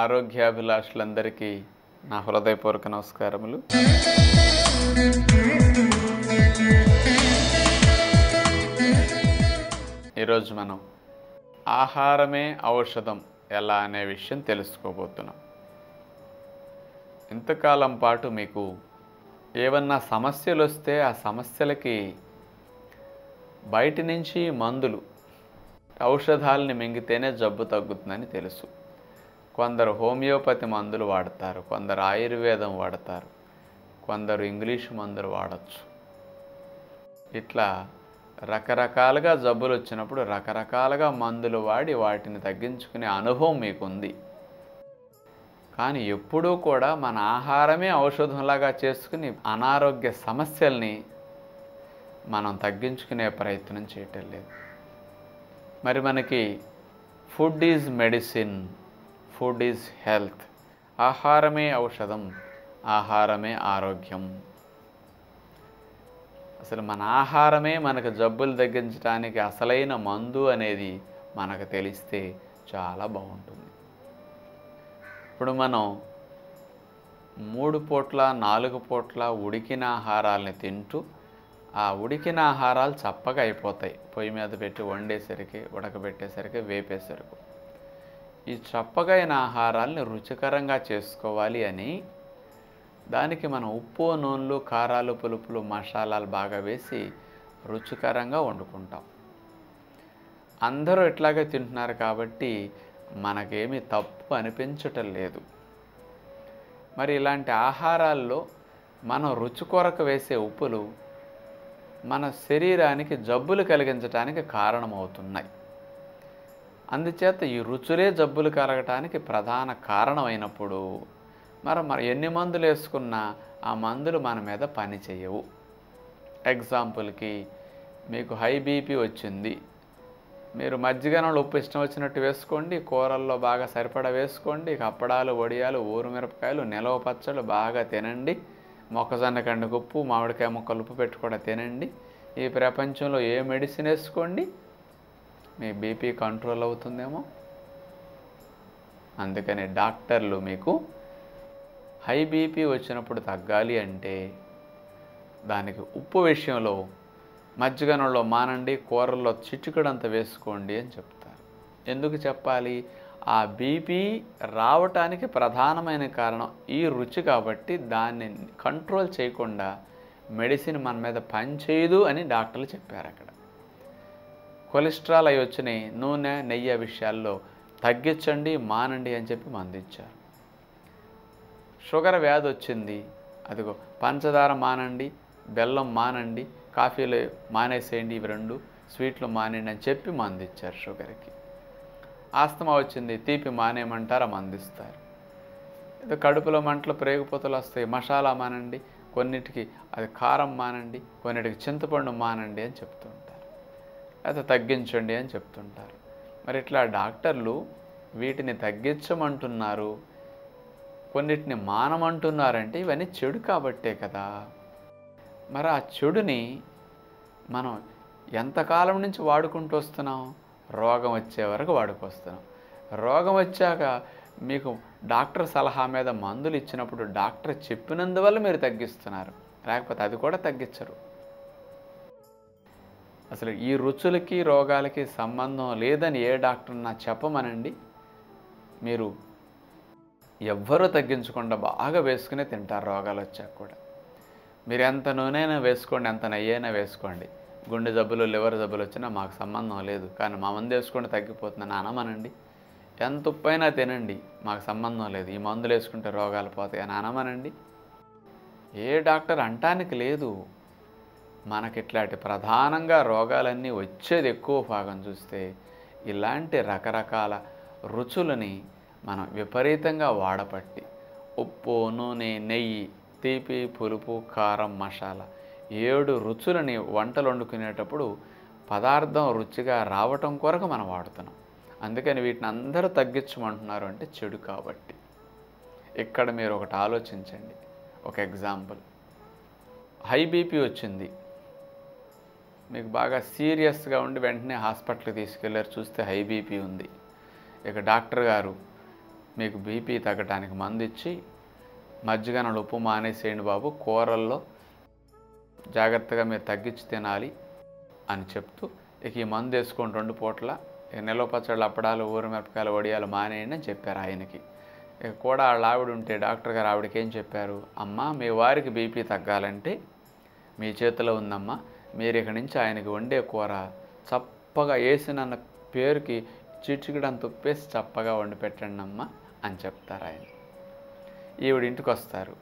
ఆరోగ్యాభిలాషులందరికీ నా హృదయపూర్వక నమస్కారములు. ఈరోజు మనం ఆహారమే ఔషధం ఎలా అనే విషయం తెలుసుకోబోతున్నాం. ఇంతకాలం పాటు మీకు ఏమన్నా సమస్యలు వస్తే ఆ సమస్యలకి బయట నుంచి మందులు, ఔషధాలని మింగితేనే జబ్బు తగ్గుతుందని తెలుసు. కొందరు హోమియోపతి మందులు వాడతారు, కొందరు ఆయుర్వేదం వాడతారు, కొందరు ఇంగ్లీష్ మందులు వాడచ్చు. ఇట్లా రకరకాలుగా జబ్బులు వచ్చినప్పుడు రకరకాలుగా మందులు వాడి వాటిని తగ్గించుకునే అనుభవం మీకుంది. కానీ ఎప్పుడూ కూడా మన ఆహారమే ఔషధంలాగా చేసుకుని అనారోగ్య సమస్యల్ని మనం తగ్గించుకునే ప్రయత్నం చేయటం లేదు. మరి మనకి food is medicine, food is health. ఆహారమే ఔషధం, ఆహారమే ఆరోగ్యం. అసలు మన ఆహారమే మనకు జబ్బులు తగ్గించడానికి అసలైన మందు అనేది మనకు తెలిస్తే చాలా బాగుంటుంది. ఇప్పుడు మనం 3 పూట్ల 4 పూట్ల ఉడికిన ఆహారాలని తింటూ ఆ ఉడికిన ఆహారాలు చప్పగా అయిపోతాయి. పొయ్యి మీద పెట్టి వండేసరికి, ఉడకబెట్టేసరికి, వేపేసరికి. ఈ చప్పగా అయిన ఆహారాలని రుచికరంగా చేసుకోవాలి అని దానికి మనం ఉప్పు, నూనెలు, కారాలు, పులుపులు, మసాలాలు బాగా వేసి రుచికరంగా వండుకుంటాం. అందరూ ఇట్లాగే తింటున్నారు కాబట్టి మనకేమీ తప్పు అనిపించటం లేదు. మరి ఇలాంటి ఆహారాల్లో మనం రుచి కొరకు వేసే ఉప్పులు మన శరీరానికి జబ్బులు కలిగించడానికి కారణమవుతున్నాయి. అందుచేత ఈ రుచులే జబ్బులు కలగటానికి ప్రధాన కారణమైనప్పుడు మరి ఎన్ని మందులు వేసుకున్నా ఆ మందులు మన మీద పని చేయవు. ఎగ్జాంపుల్కి మీకు హై బీపీ వచ్చింది, మీరు మజ్జిగనంలో ఉప్పు ఇష్టం వచ్చినట్టు వేసుకోండి, కూరల్లో బాగా సరిపడా వేసుకోండి, అప్పడాలు, వడియాలు, ఊరుమిరపకాయలు, నిలవ పచ్చళ్ళు బాగా తినండి, మొక్కజొన్న కండుకు ఉప్పు, మామిడికాయ ముక్కలు ఉప్పు పెట్టి కూడా తినండి. ఈ ప్రపంచంలో ఏ మెడిసిన్ వేసుకోండి మీ బీపీ కంట్రోల్ అవుతుందేమో. అందుకని డాక్టర్లు మీకు హై బీపీ వచ్చినప్పుడు తగ్గాలి అంటే దానికి ఉప్పు విషయంలో మజ్జిగనంలో మానండి, కూరల్లో చిటికెడంత వేసుకోండి అని చెప్తారు. ఎందుకు చెప్పాలి? ఆ బీపీ రావటానికి ప్రధానమైన కారణం ఈ రుచి కాబట్టి దాన్ని కంట్రోల్ చేయకుండా మెడిసిన్ మన మీద పనిచేయదు అని డాక్టర్లు చెప్పారు. అక్కడ కొలెస్ట్రాల్ అవి వచ్చినాయి, నూనె, నెయ్యి విషయాల్లో తగ్గించండి, మానండి అని చెప్పి మందు ఇచ్చారు. షుగర్ వ్యాధి వచ్చింది, అదిగో పంచదార మానండి, బెల్లం మానండి, కాఫీలు మానేసేయండి, ఇవి 2 స్వీట్లు మానేయండి అని చెప్పి మందు ఇచ్చారు. షుగర్కి ఆస్తమా వచ్చింది, తీపి మానేయమంటారు, మందిస్తారు. ఏదో కడుపులో మంటలు, ప్రేగుపోతలు వస్తాయి, మసాలా మానండి, కొన్నిటికి అది కారం మానండి, కొన్నిటికి చింతపండు మానండి అని చెప్తుంటారు, అయితే తగ్గించండి అని చెప్తుంటారు. మరి ఇట్లా డాక్టర్లు వీటిని తగ్గించమంటున్నారు, కొన్నిటిని మానమంటున్నారంటే ఇవన్నీ చెడు కాబట్టే కదా. మరి ఆ చెడుని మనం ఎంతకాలం నుంచి వాడుకుంటూ వస్తున్నాం? రోగం వచ్చే వరకు వాడుకొస్తున్నాం. రోగం వచ్చాక మీకు డాక్టర్ సలహా మీద మందులు ఇచ్చినప్పుడు డాక్టర్ చెప్పినందువల్ల మీరు తగ్గిస్తున్నారు, లేకపోతే అది కూడా తగ్గించరు. అసలు ఈ రుచులకి రోగాలకి సంబంధం లేదని ఏ డాక్టర్ నా చెప్పమనండి. మీరు ఎవ్వరూ తగ్గించకుండా బాగా వేసుకునే తింటారు రోగాలు వచ్చాక కూడా. మీరు ఎంత నూనెైనా వేసుకోండి, ఎంత నెయ్యైనా వేసుకోండి, గుండె జబ్బులు, లివర్ జబ్బులు వచ్చినా మాకు సంబంధం లేదు, కానీ మా మందు వేసుకుంటే తగ్గిపోతుందని అనమనండి. ఎంత ఉప్పైనా తినండి, మాకు సంబంధం లేదు, ఈ మందులు వేసుకుంటే రోగాలు పోతాయి అని అనమనండి. ఏ డాక్టర్ అంటానికి లేదు. మనకి ఇట్లాంటి ప్రధానంగా రోగాలన్నీ వచ్చేది ఎక్కువ భాగం చూస్తే ఇలాంటి రకరకాల రుచులని మనం విపరీతంగా వాడపట్టి, ఉప్పు, నూనె, నెయ్యి, తీపి, పులుపు, కారం, మసాలా 7 రుచులని వంటలు వండుకునేటప్పుడు పదార్థం రుచిగా రావటం కొరకు మనం వాడుతున్నాం. అందుకని వీటిని అందరూ తగ్గించమంటున్నారు అంటే చెడు కాబట్టి. ఇక్కడ మీరు ఒకటి ఆలోచించండి. ఒక ఎగ్జాంపుల్, హై బీపీ వచ్చింది, మీకు బాగా సీరియస్గా ఉండి వెంటనే హాస్పిటల్కి తీసుకెళ్ళారు, చూస్తే హై బీపీ ఉంది. ఇక డాక్టర్ గారు మీకు బీపీ తగ్గడానికి మందు ఇచ్చి, మజ్జిగనంలో ఉప్పు మానేసేయండి బాబు, కూరల్లో జాగ్రత్తగా మీరు తగ్గించి తినాలి అని చెప్తూ, ఇక ఈ మందు వేసుకోండి 2 పూటల, ఇక నిల్వ పచ్చళ్ళు, అప్పడాలు, ఊరమిరపకాయలు, వడియాలు మానేయండి అని చెప్పారు ఆయనకి. ఇక కూడా వాళ్ళ ఆవిడ ఉంటే డాక్టర్ గారు ఆవిడకి ఏం చెప్పారు, అమ్మ మీ వారికి బీపీ తగ్గాలంటే మీ చేతిలో ఉందమ్మా, మీరు ఇక నుంచి ఆయనకి వండే కూర చప్పగా వేసినన్న పేరుకి చిటికెడంత ఉప్పేసి చప్పగా వండి పెట్టండి అమ్మా అని చెప్తారు ఆయన. ఈవిడ ఇంటికి వస్తారు.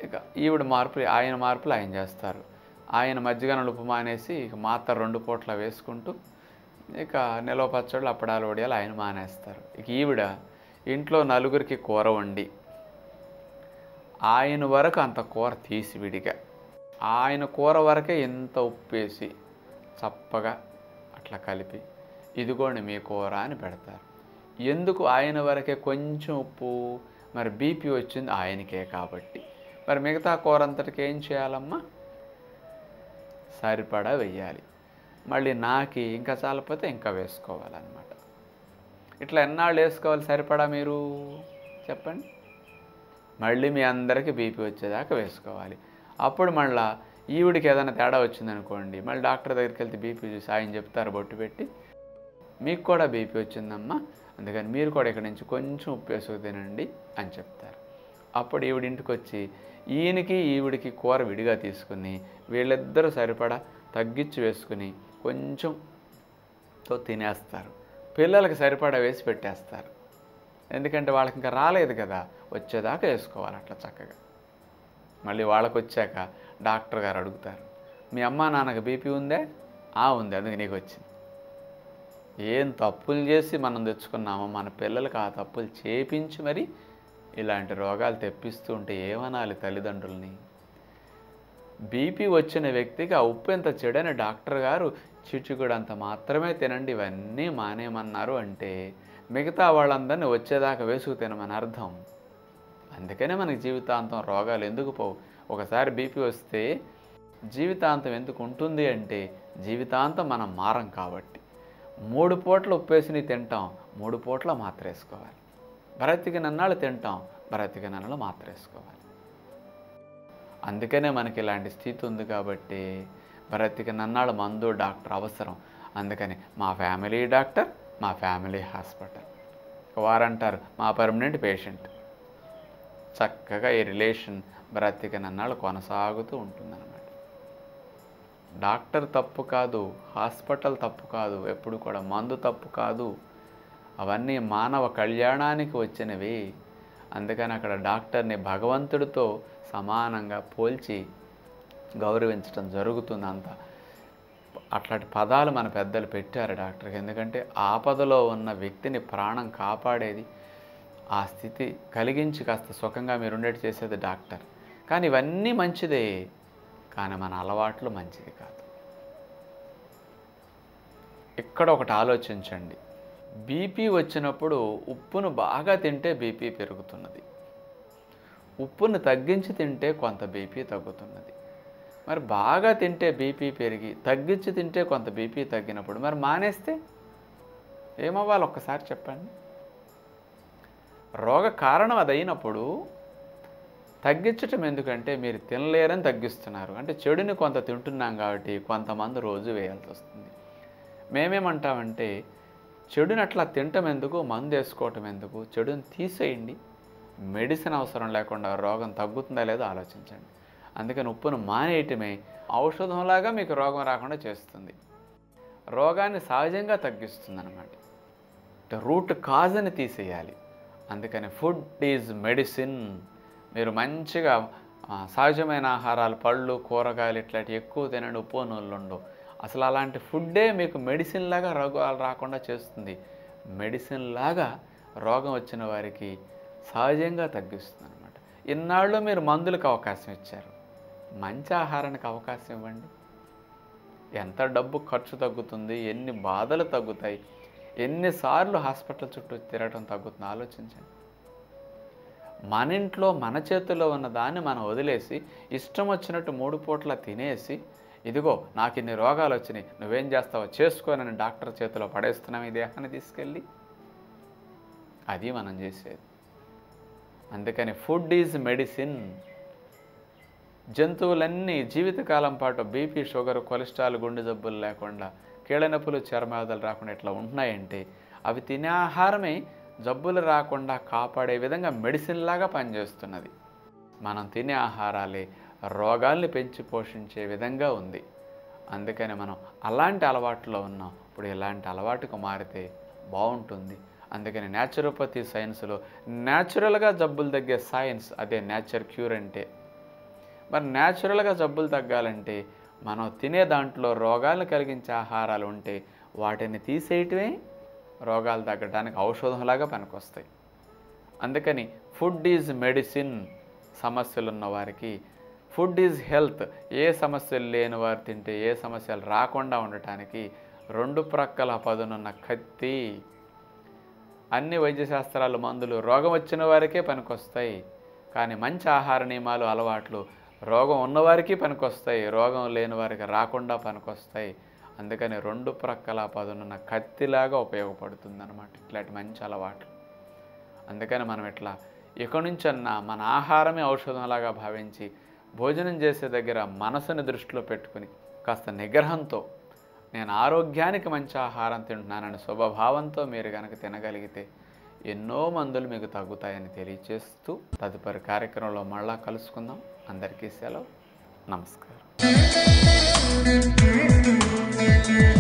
ఇక ఈవిడ మార్పులు, ఆయన మార్పులు ఆయన చేస్తారు. ఆయన మజ్జిగనంలో ఉప్పు మానేసి ఇక మాత్ర 2 పూట్ల వేసుకుంటూ, ఇక నిల్వ పచ్చళ్ళు, అప్పడాలు, వడియాలు ఆయన మానేస్తారు. ఇక ఈవిడ ఇంట్లో నలుగురికి కూర వండి, ఆయన వరకు అంత కూర తీసి విడిగా, ఆయన కూర వరకే ఇంత ఉప్పేసి చప్పగా అట్లా కలిపి, ఇదిగోండి మీ కూర అని పెడతారు. ఎందుకు ఆయన వరకే కొంచెం ఉప్పు? మరి బీపీ వచ్చింది ఆయనకే కాబట్టి. మరి మిగతా కూర అంతటికి ఏం చేయాలమ్మా? సరిపడా వెయ్యాలి. మళ్ళీ నాకి ఇంకా చాలకపోతే ఇంకా వేసుకోవాలన్నమాట. ఇట్లా ఎన్నాళ్ళు వేసుకోవాలి సరిపడా మీరు చెప్పండి? మళ్ళీ మీ అందరికీ బీపీ వచ్చేదాకా వేసుకోవాలి. అప్పుడు మళ్ళీ ఈవిడికి ఏదైనా తేడా వచ్చిందనుకోండి, మళ్ళీ డాక్టర్ దగ్గరికి వెళ్తే బీపీ చూసి ఆయన చెప్తారు బొట్టు పెట్టి, మీకు కూడా బీపీ వచ్చిందమ్మా, అందుకని మీరు కూడా ఇక్కడ నుంచి కొంచెం ఉప్పు వేసుకు తినండి అని చెప్తారు. అప్పుడు ఈవిడింటికి వచ్చి ఈయనకి ఈవిడికి కూర విడిగా తీసుకుని వీళ్ళిద్దరూ సరిపడా తగ్గించి వేసుకుని కొంచెంతో తినేస్తారు. పిల్లలకి సరిపడా వేసి పెట్టేస్తారు. ఎందుకంటే వాళ్ళకి ఇంకా రాలేదు కదా, వచ్చేదాకా వేసుకోవాలి అట్లా చక్కగా. మళ్ళీ వాళ్ళకి వచ్చాక డాక్టర్ గారు అడుగుతారు, మీ అమ్మా నాన్నకి బీపీ ఉందే? ఉంది, అందుకే నీకు వచ్చింది. ఏం తప్పులు చేసి మనం తెచ్చుకున్నామో మన పిల్లలకి ఆ తప్పులు చేపించి మరి ఇలాంటి రోగాలు తెప్పిస్తూ ఉంటే ఏమనాలి తల్లిదండ్రుల్ని? బీపీ వచ్చిన వ్యక్తికి ఆ ఉప్పు ఎంత చెడని డాక్టర్ గారు చిటికెడంత మాత్రమే తినండి ఇవన్నీ మానేయమన్నారు అంటే మిగతా వాళ్ళందరినీ వచ్చేదాకా వేసుకు తినమని అర్థం. అందుకనే మనకి జీవితాంతం రోగాలు ఎందుకు పోవు? ఒకసారి బీపీ వస్తే జీవితాంతం ఎందుకు ఉంటుంది అంటే జీవితాంతం మనం మారం కాబట్టి. 3 పూటలు ఉప్పేసి తింటాం, 3 పూటల మాత్ర వేసుకోవాలి. బ్రతికినన్నాళ్ళు తింటాం, బ్రతికినన్నాళ్ళు మాత్ర వేసుకోవాలి. అందుకనే మనకి ఇలాంటి స్థితి ఉంది కాబట్టి బ్రతికినన్నాళ్ళు మందు డాక్టర్ అవసరం. అందుకని మా ఫ్యామిలీ డాక్టర్, మా ఫ్యామిలీ హాస్పిటల్. వారంటారు మా పర్మనెంట్ పేషెంట్. చక్కగా ఈ రిలేషన్ బ్రతికినన్నాళ్ళు కొనసాగుతూ ఉంటుందన్నమాట. డాక్టర్ తప్పు కాదు, హాస్పిటల్ తప్పు కాదు, ఎప్పుడు కూడా మందు తప్పు కాదు. అవన్నీ మానవ కళ్యాణానికి వచ్చినవి. అందుకని అక్కడ డాక్టర్ని భగవంతుడితో సమానంగా పోల్చి గౌరవించడం జరుగుతుంది. అంతా అట్లాంటి పదాలు మన పెద్దలు పెట్టారు డాక్టర్కి. ఎందుకంటే ఆపదలో ఉన్న వ్యక్తిని ప్రాణం కాపాడేది, ఆ స్థితి కలిగించి కాస్త సుఖంగా మీరుండేట్టు చేసేది డాక్టర్. కానీ ఇవన్నీ మంచిదే, కానీ మన అలవాట్లు మంచిది కాదు. ఇక్కడ ఒకటి ఆలోచించండి. బీపీ వచ్చినప్పుడు ఉప్పును బాగా తింటే బీపీ పెరుగుతున్నది, ఉప్పును తగ్గించి తింటే కొంత బీపీ తగ్గుతున్నది. మరి బాగా తింటే బీపీ పెరిగి తగ్గించి తింటే కొంత బీపీ తగ్గినప్పుడు మరి మానేస్తే ఏమవ్వాలి ఒక్కసారి చెప్పండి? రోగ కారణం అదైనప్పుడు తగ్గించటం ఎందుకంటే మీరు తినలేరని తగ్గిస్తున్నారు. అంటే చెడుని కొంత తింటున్నాం కాబట్టి కొంతమంది రోజు వేయాల్సి వస్తుంది. మేమేమంటామంటే చెడుని అట్లా తినటం ఎందుకు, మందు వేసుకోవటం ఎందుకు? చెడుని తీసేయండి, మెడిసిన్ అవసరం లేకుండా రోగం తగ్గుతుందా లేదో ఆలోచించండి. అందుకని ఉప్పును మానేయటమే ఔషధంలాగా మీకు రోగం రాకుండా చేస్తుంది, రోగాన్ని సహజంగా తగ్గిస్తుంది అన్నమాట. రూట్ కాజ్ని తీసేయాలి. అందుకని ఫుడ్ ఈజ్ మెడిసిన్. మీరు మంచిగా సహజమైన ఆహారాలు, పళ్ళు, కూరగాయలు ఇట్లాంటివి ఎక్కువ తినండి, ఉప్పు నూనెలు ఉండవు. అసలు అలాంటి ఫుడ్డే మీకు మెడిసిన్ లాగా రోగాలు రాకుండా చేస్తుంది. మెడిసిన్ లాగా రోగం వచ్చిన వారికి సహజంగా తగ్గిస్తుంది అనమాట. ఇన్నాళ్ళు మీరు మందులకు అవకాశం ఇచ్చారు, మంచి ఆహారానికి అవకాశం ఇవ్వండి. ఎంత డబ్బు ఖర్చు తగ్గుతుంది, ఎన్ని బాధలు తగ్గుతాయి, ఎన్నిసార్లు హాస్పిటల్ చుట్టూ తిరగటం తగ్గుతుంది ఆలోచించండి. మన ఇంట్లో మన చేతుల్లో ఉన్న దాన్ని మనం వదిలేసి ఇష్టం వచ్చినట్టు 3 పూట్ల తినేసి ఇదిగో నాకు ఇన్ని రోగాలు వచ్చినాయి, నువ్వేం చేస్తావో చేసుకోనని డాక్టర్ చేతిలో పడేస్తున్నాం ఈ దేహాన్ని తీసుకెళ్ళి. అది మనం చేసేది. అందుకని ఫుడ్ ఈజ్ మెడిసిన్. జంతువులన్నీ జీవితకాలం పాటు బీపీ, షుగర్, కొలెస్ట్రాల్, గుండె జబ్బులు లేకుండా, కీళ్ళ నొప్పులు, చర్మవ్యాధులు రాకుండా ఇట్లా ఉంటున్నాయంటే అవి తినే ఆహారమే జబ్బులు రాకుండా కాపాడే విధంగా మెడిసిన్ లాగా పనిచేస్తున్నది. మనం తినే ఆహారాలే రోగాల్ని పెంచి పోషించే విధంగా ఉంది. అందుకని మనం అలాంటి అలవాటులో ఉన్నాం. ఇప్పుడు ఇలాంటి అలవాటుకు మారితే బాగుంటుంది. అందుకని న్యాచురోపతి సైన్స్లో న్యాచురల్గా జబ్బులు తగ్గే సైన్స్ అదే నేచర్ క్యూర్ అంటే. మరి న్యాచురల్గా జబ్బులు తగ్గాలంటే మనం తినే దాంట్లో రోగాలను కలిగించే ఆహారాలు ఉంటే వాటిని తీసేయటమే రోగాలు తగ్గడానికి ఔషధంలాగా పనికొస్తాయి. అందుకని ఫుడ్ ఈజ్ మెడిసిన్. సమస్యలు ఉన్న వారికి ఫుడ్ ఈజ్ హెల్త్. ఏ సమస్యలు లేని వారు తింటే ఏ సమస్యలు రాకుండా ఉండటానికి రెండు ప్రక్కల పదునున్న కత్తి. అన్ని వైద్యశాస్త్రాలు, మందులు రోగం వచ్చిన వారికే పనికొస్తాయి. కానీ మంచి ఆహార నియమాలు, అలవాట్లు రోగం ఉన్నవారికి పనికొస్తాయి, రోగం లేని వారికి రాకుండా పనికొస్తాయి. అందుకని రెండు ప్రక్కల పదునున్న కత్తిలాగా ఉపయోగపడుతుంది అన్నమాట ఇట్లాంటి మంచి అలవాట్లు. అందుకని మనం ఇట్లా ఇక నుంచన్నా మన ఆహారమే ఔషధంలాగా భావించి భోజనం చేసే దగ్గర మనసుని దృష్టిలో పెట్టుకుని కాస్త నిగ్రహంతో నేను ఆరోగ్యానికి మంచి ఆహారం తింటున్నానని శుభభావంతో మీరు కనుక తినగలిగితే ఎన్నో మందులు మీకు తగ్గుతాయని తెలియచేస్తూ తదుపరి కార్యక్రమంలో మళ్ళా కలుసుకుందాం. అందరికీ సెలవు. నమస్కారం.